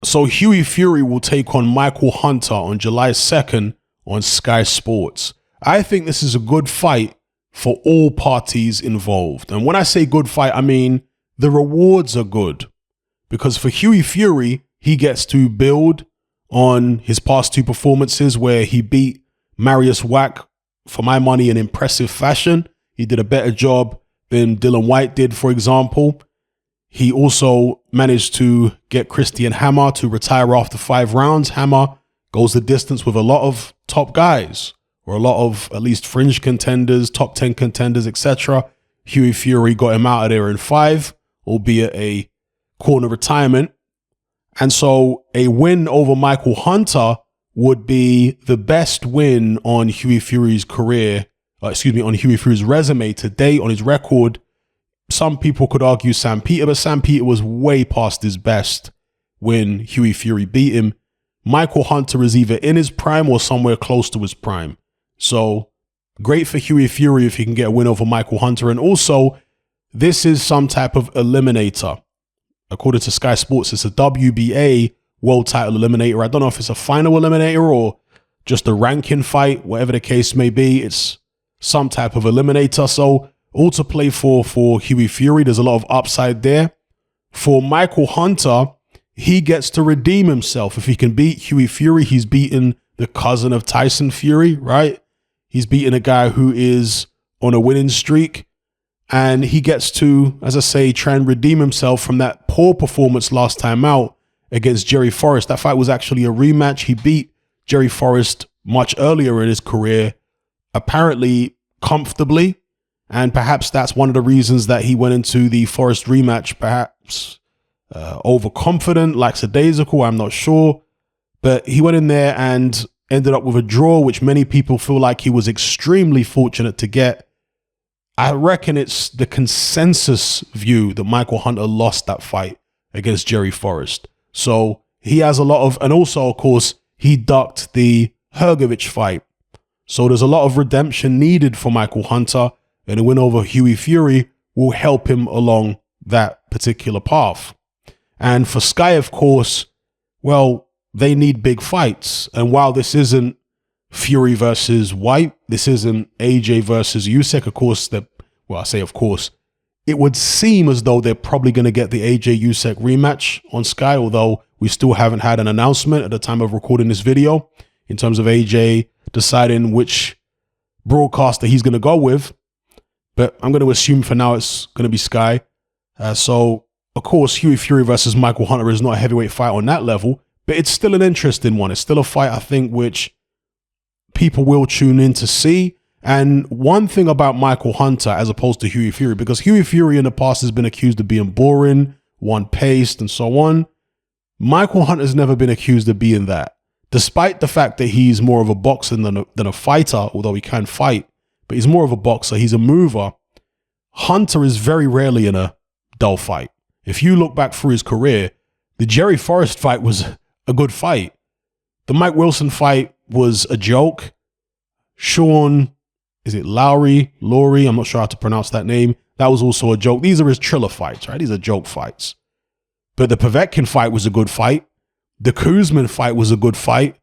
So Hughie Fury will take on Michael Hunter on July 2nd on Sky Sports. I think this is a good fight for all parties involved. And when I say good fight, I mean the rewards are good. Because for Hughie Fury, he gets to build on his past two performances where he beat Marius Wack, for my money, in impressive fashion. He did a better job than Dylan White did, for example. He also managed to get Christian Hammer to retire after 5 rounds. Hammer goes the distance with a lot of top guys, or a lot of at least fringe contenders, top 10 contenders, etc. Hughie Fury got him out of there in 5, albeit a corner retirement. And so a win over Michael Hunter would be the best win on Hughie Fury's career, on Hughie Fury's resume to date, on his record. Some people could argue Sam Peter, but Sam Peter was way past his best when Hughie Fury beat him. Michael Hunter is either in his prime or somewhere close to his prime. So great for Hughie Fury if he can get a win over Michael Hunter. And also, this is some type of eliminator. According to Sky Sports, it's a WBA world title eliminator. I don't know if it's a final eliminator or just a ranking fight, whatever the case may be. It's some type of eliminator. So all to play for Hughie Fury. There's a lot of upside there. For Michael Hunter, he gets to redeem himself. If he can beat Hughie Fury, he's beaten the cousin of Tyson Fury, right? He's beaten a guy who is on a winning streak. And he gets to, as I say, try and redeem himself from that poor performance last time out against Jerry Forrest. That fight was actually a rematch. He beat Jerry Forrest much earlier in his career, apparently comfortably. And perhaps that's one of the reasons that he went into the Forrest rematch, perhaps overconfident, lackadaisical, I'm not sure. But he went in there and ended up with a draw, which many people feel like he was extremely fortunate to get. I reckon it's the consensus view that Michael Hunter lost that fight against Jerry Forrest. So he has a lot of, and also, of course, he ducked the Hrgovic fight. So there's a lot of redemption needed for Michael Hunter. And a win over Hughie Fury will help him along that particular path. And for Sky, of course, well, they need big fights. And while this isn't Fury versus White, this isn't AJ versus Usyk, of course, I say of course, it would seem as though they're probably going to get the AJ Usyk rematch on Sky, although we still haven't had an announcement at the time of recording this video in terms of AJ deciding which broadcaster he's going to go with. But I'm going to assume for now it's going to be Sky. So, of course, Hughie Fury versus Michael Hunter is not a heavyweight fight on that level, but it's still an interesting one. It's still a fight, I think, which people will tune in to see. And one thing about Michael Hunter, as opposed to Hughie Fury, because Hughie Fury in the past has been accused of being boring, one-paced, and so on. Michael Hunter's never been accused of being that, despite the fact that he's more of a boxer than a fighter, although he can fight. But he's more of a boxer. He's a mover. Hunter is very rarely in a dull fight. If you look back through his career, the Jerry Forrest fight was a good fight. The Mike Wilson fight was a joke. Sean, is it Laurie? I'm not sure how to pronounce that name. That was also a joke. These are his Triller fights, right? These are joke fights. But the Povetkin fight was a good fight. The Kuzman fight was a good fight.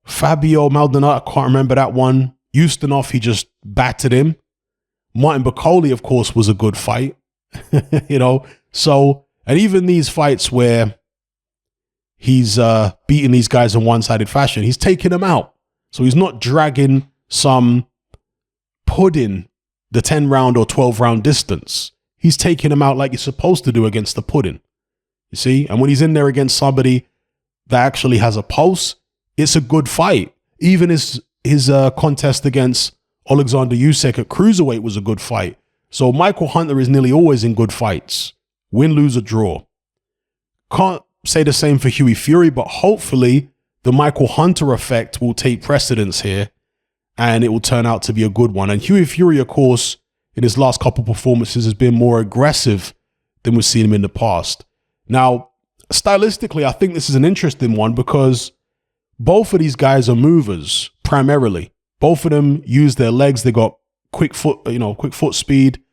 Fabio Maldonado, I can't remember that one. Ustinov, he just battered him. Martin Bakole, of course, was a good fight. So, and even these fights where he's beating these guys in one-sided fashion, he's taking them out. So he's not dragging some pudding the 10-round or 12-round distance. He's taking them out like he's supposed to do against the pudding. You see? And when he's in there against somebody that actually has a pulse, it's a good fight. Even his contest against Alexander Usyk at cruiserweight was a good fight. So Michael Hunter is nearly always in good fights. Win, lose, or draw. Can't say the same for Hughie Fury, but hopefully the Michael Hunter effect will take precedence here and it will turn out to be a good one. And Hughie Fury, of course, in his last couple performances has been more aggressive than we've seen him in the past. Now, stylistically, I think this is an interesting one because both of these guys are movers primarily. Both of them use their legs. They got quick foot speed.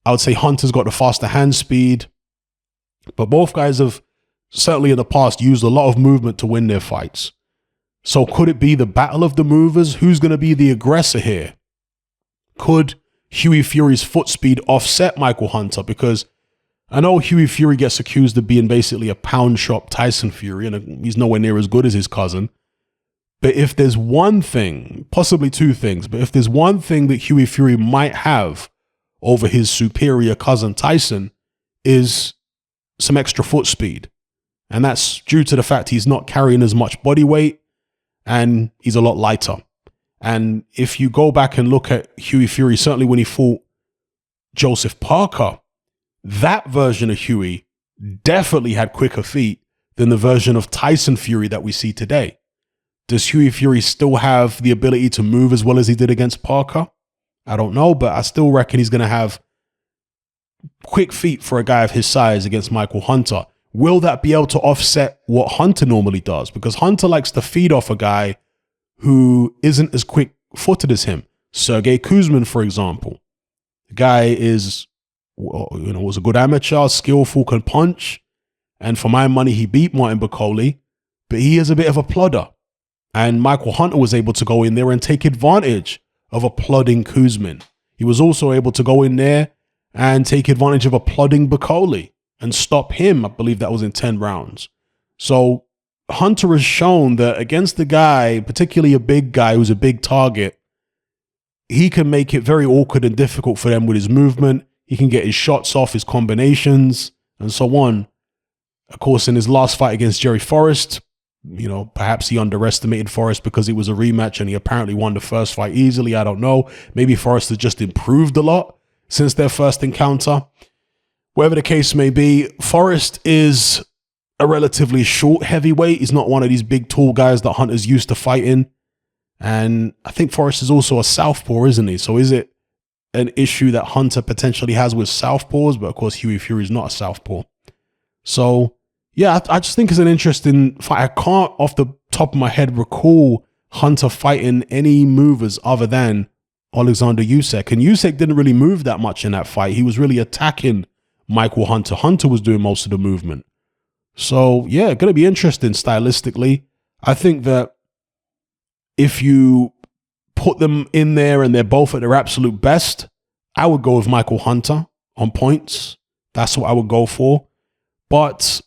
I would say Hunter's got the faster hand speed, but both guys have certainly in the past, used a lot of movement to win their fights. So could it be the battle of the movers? Who's going to be the aggressor here? Could Hughie Fury's foot speed offset Michael Hunter? Because I know Hughie Fury gets accused of being basically a pound shop Tyson Fury, and he's nowhere near as good as his cousin. But if there's one thing, possibly two things, but if there's one thing that Hughie Fury might have over his superior cousin Tyson, is some extra foot speed. And that's due to the fact he's not carrying as much body weight and he's a lot lighter. And if you go back and look at Hughie Fury, certainly when he fought Joseph Parker, that version of Hughie definitely had quicker feet than the version of Tyson Fury that we see today. Does Hughie Fury still have the ability to move as well as he did against Parker? I don't know, but I still reckon he's going to have quick feet for a guy of his size against Michael Hunter. Will that be able to offset what Hunter normally does? Because Hunter likes to feed off a guy who isn't as quick-footed as him. Sergey Kuzmin, for example. The guy is, was a good amateur, skillful, can punch. And for my money, he beat Martin Bakole, but he is a bit of a plodder. And Michael Hunter was able to go in there and take advantage of a plodding Kuzmin. He was also able to go in there and take advantage of a plodding Bakole and stop him. I believe that was in 10 rounds. So Hunter has shown that against the guy, particularly a big guy who's a big target, he can make it very awkward and difficult for them with his movement. He can get his shots off, his combinations, and so on. Of course, in his last fight against Jerry Forrest, perhaps he underestimated Forrest because it was a rematch and he apparently won the first fight easily. I don't know. Maybe Forrest has just improved a lot since their first encounter. Whatever the case may be, Forrest is a relatively short heavyweight. He's not one of these big, tall guys that Hunter's used to fighting. And I think Forrest is also a southpaw, isn't he? So is it an issue that Hunter potentially has with southpaws? But of course, Hughie Fury is not a southpaw. So yeah, I just think it's an interesting fight. I can't, off the top of my head, recall Hunter fighting any movers other than Alexander Usyk. And Usyk didn't really move that much in that fight. He was really attacking Michael Hunter. Hunter was doing most of the movement. So yeah, going to be interesting stylistically. I think that if you put them in there and they're both at their absolute best, I would go with Michael Hunter on points. That's what I would go for. But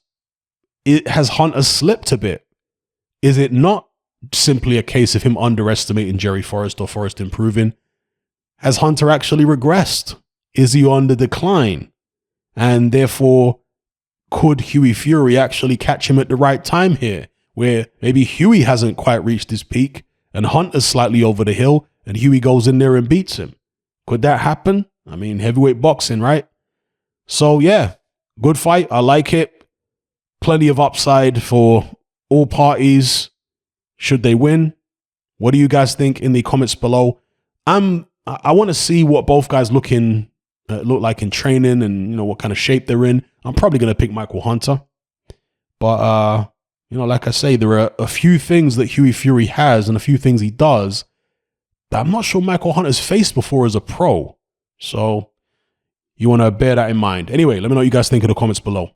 has Hunter slipped a bit? Is it not simply a case of him underestimating Jerry Forrest or Forrest improving? Has Hunter actually regressed? Is he on the decline? And therefore, could Hughie Fury actually catch him at the right time here, where maybe Hughie hasn't quite reached his peak and Hunter's slightly over the hill and Hughie goes in there and beats him? Could that happen? I mean, heavyweight boxing, right? So yeah, good fight. I like it. Plenty of upside for all parties should they win. What do you guys think in the comments below? I want to see what both guys look like in training and what kind of shape they're in. I'm probably going to pick Michael Hunter. But like I say, there are a few things that Hughie Fury has and a few things he does that I'm not sure Michael Hunter's faced before as a pro. So you want to bear that in mind. Anyway, let me know what you guys think in the comments below.